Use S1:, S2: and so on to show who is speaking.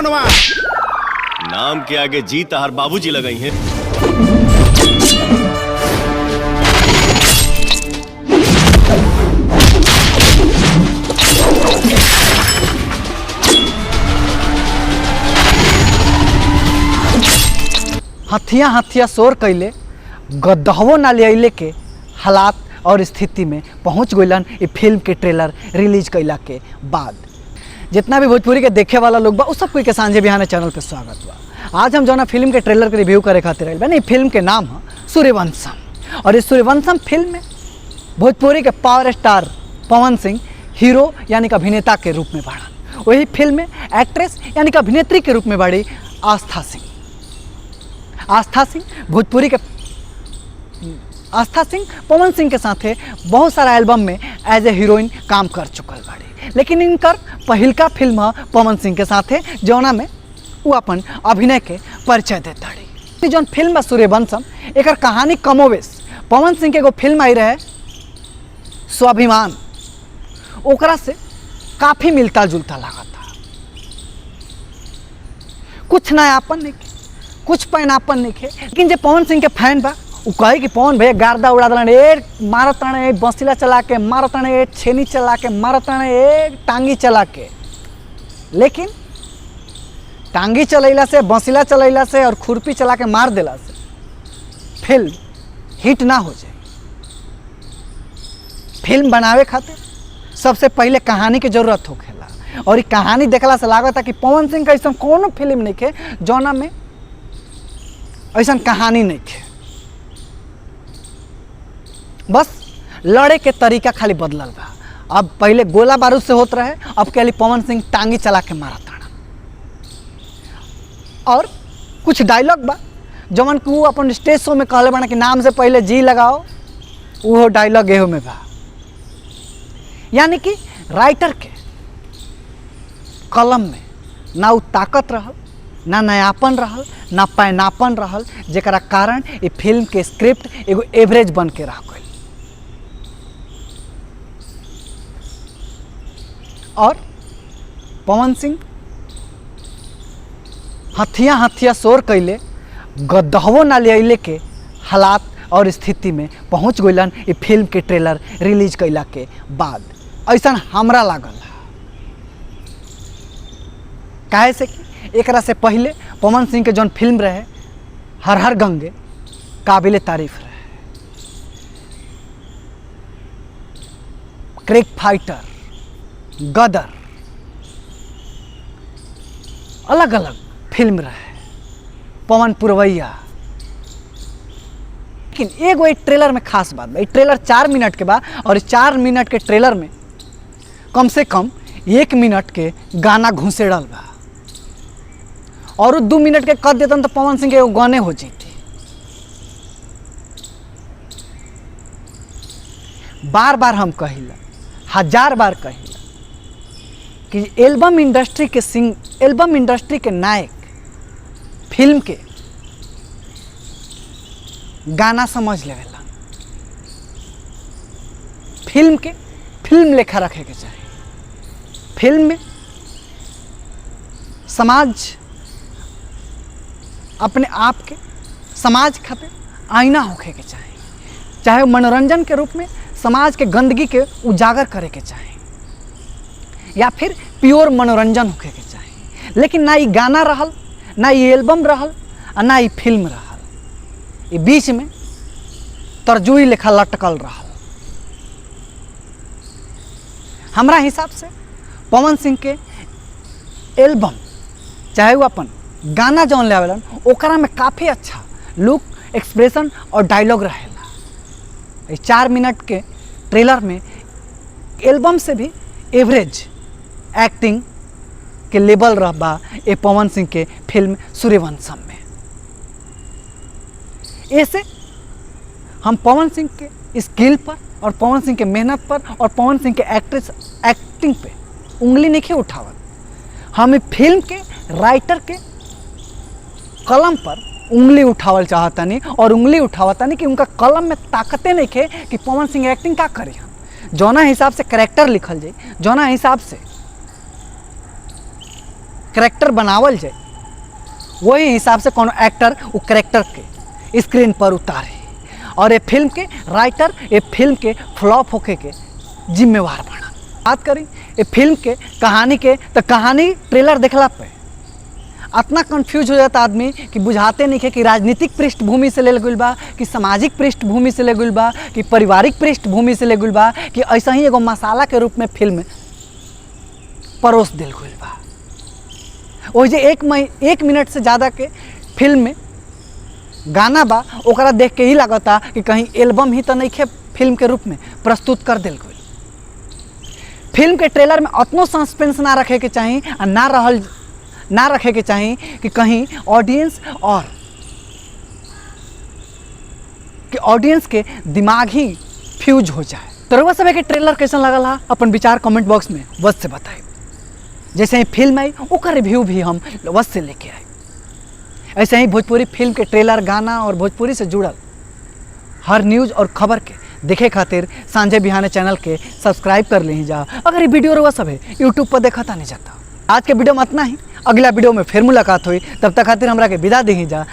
S1: नाम के आगे जी तहार बाबूजी लगाई हैं।
S2: हथिया हथिया शोर कैले गदहवो ना ले अइले के हालात और स्थिति में पहुंच गइलन ये फिल्म के ट्रेलर रिलीज कैला के बाद। जितना भी भोजपुरी के देखे वाला लोग बा उस सब कोई के सांझे बिहाने चैनल पे स्वागत बा। आज हम जो ना फिल्म के ट्रेलर के रिव्यू करे खातिर आइल बानी। फिल्म के नाम है सूर्यवंशम और इस सूर्यवंशम फिल्म में भोजपुरी के power star Pawan Singh hero यानी कि अभिनेता के रूप में बाड़ा। वही फिल्म में एक्ट्रेस यानी कि अभिनेत्री के रूप में बाड़ी आस्था सिंह। आस्था सिंह भोजपुरी के आस्था सिंह पवन सिंह के साथे बहुत सारा एल्बम में एज ए हीरोइन काम कर चुकल बाड़ी, लेकिन इनकर पहिलका फिल्म है पवन सिंह के साथे जौना में वो अपन अभिनय के परिचय देताड़ी। जौन फिल्म है सूर्यवंशम एकर कहानी कमोवेश पवन सिंह के एगो फिल्म आई रहे स्वाभिमान, ओकरा से काफ़ी मिलता जुलता लगा था। कुछ नयापन नहीं, कुछ पैनापन नहीं है, लेकिन जो पवन सिंह के फैन बा वो कहे कि पवन भैया गार्दा उड़ा दलन, ए मारताने बंसीला चला के मारताने, ए छेनी चला के मारताने, ए टांगी चला के। लेकिन टांगी चलैला से, बंसीला चलैला से और खुरपी चला के मार देला से फिल्म हिट ना हो जाए। फिल्म बनावे खातिर सबसे पहले कहानी की जरूरत होखेला और ये कहानी देखला से लागता कि पवन सिंह का ऐसा कोनो फिल्म नहीं है जौना में ऐसा कहानी नहीं है। बस लड़े के तरीका खाली बदलल बा। अब पहले गोला बारूद से होत रहे, अब के पवन सिंह टांगी चला के मारत ताना। और कुछ डायलॉग बा जवन कि वो अपन स्टेज शो में कहले बाना कि नाम से पहले जी लगाओ, वो डायलॉग एहो में बा। यानी कि राइटर के कलम में ना वो ताकत रहल, ना नयापन रहल, ना पैनापन रहल, जेकरा कारण ये फिल्म के स्क्रिप्ट एगो एवरेज बन के रह गई। और पवन सिंह हथिया हथिया शोर कैले गदहवो ना ले अइले के हालात और स्थिति में पहुंच गइलन ये फिल्म के ट्रेलर रिलीज कैला के बाद। ऐसा हमरा लागल काहे से कि एकरा से पहले पवन सिंह के जौन फिल्म रहे हर हर गंगे काबिले तारीफ रहे। क्रिक फाइटर, गदर, अलग अलग फिल्म रहे, पवन पुरवैया। लेकिन एगो एक ट्रेलर में खास बात बा, ट्रेलर 4 मिनट के बा और इस 4 मिनट के ट्रेलर में कम से कम 1 मिनट के गाना घुसेड़ल बा और 2 मिनट के कट देतन तो पवन सिंह के एगो गाने हो जाती। बार बार हम कहिला, 1000 बार कहिला कि एल्बम इंडस्ट्री के नायक फिल्म के गाना समझ लेवेला। फिल्म के फिल्म लेखा रखे के चाहिए। फिल्म में समाज अपने आप के समाज खातिर आईना होखे के चाहिए, चाहे मनोरंजन के रूप में समाज के गंदगी के उजागर करे के चाहिए या फिर प्योर मनोरंजन होखे के चाहिए। लेकिन ना ये गाना रहल, ना ये एल्बम रहल और ना ये फिल्म रहल, ये बीच में तरजुई लेखा लटकल रहल। हमरा हिसाब से पवन सिंह के एल्बम चाहे वो अपन गाना जौन ले आवेलन ओकरा में काफ़ी अच्छा लुक, एक्सप्रेशन और डायलॉग रहेला। 4 मिनट के ट्रेलर में एल्बम से भी एवरेज एक्टिंग के लेवल रह बा ए पवन सिंह के फिल्म सूर्यवंशम में। ऐसे हम पवन सिंह के स्किल पर और पवन सिंह के मेहनत पर और पवन सिंह के एक्टिंग पे उंगली नहीं उठावत। हम इस फिल्म के राइटर के कलम पर उंगली उठावल चाहतनी और उंगली उठावतनी कि उनका कलम में ताकतें नहीं खे कि पवन सिंह एक्टिंग का करी। हम जौना हिसाब से कैरेक्टर लिखल जाए, जौना हिसाब से करेक्टर बनावल जाए वही हिसाब से कोनो एक्टर वो करेक्टर के स्क्रीन पर उतारे और ये फिल्म के राइटर ये फिल्म के फ्लॉप होके के जिम्मेवार बना। बात करी ये फिल्म के कहानी के तो कहानी ट्रेलर देखला पे इतना कंफ्यूज हो जाता आदमी कि बुझाते नहीं है कि राजनीतिक पृष्ठभूमि से ले गइल बा कि सामाजिक पृष्ठभूमि से ले गइल बा कि पारिवारिक पृष्ठभूमि से ले गइल बा कि ऐसा ही एगो मसाला के रूप में फिल्म परोस दिल गइल बा। वही जे एक मिनट से ज़्यादा के फिल्म में गाना बा ओकरा देख के ही लगता कि कहीं एल्बम ही तो नहीं खे फिल्म के रूप में प्रस्तुत कर दिल गइल। फिल्म के ट्रेलर में उतनो सस्पेंस ना रखे के चाहिए और ना रखे के चाहिए कि कहीं ऑडियंस के दिमाग ही फ्यूज हो जाए। तो रउआ सब के ट्रेलर कैसा लगल हा अपन विचार कमेंट बॉक्स में वश से बताए। जैसे ही फिल्म आई ओकर रिव्यू भी हम वश से लेके आए। ऐसे ही भोजपुरी फिल्म के ट्रेलर गाना और भोजपुरी से जुड़ल हर न्यूज़ और खबर के देखे खातिर सांझे बिहाने चैनल के सब्सक्राइब कर ली जा। अगर ये वीडियो रउआ सब है यूट्यूब पर देखा नहीं जाता। आज के वीडियो में इतना ही, अगला वीडियो में फिर मुलाकात हुई, तब तक खातिर हमरा के विदा दी जा।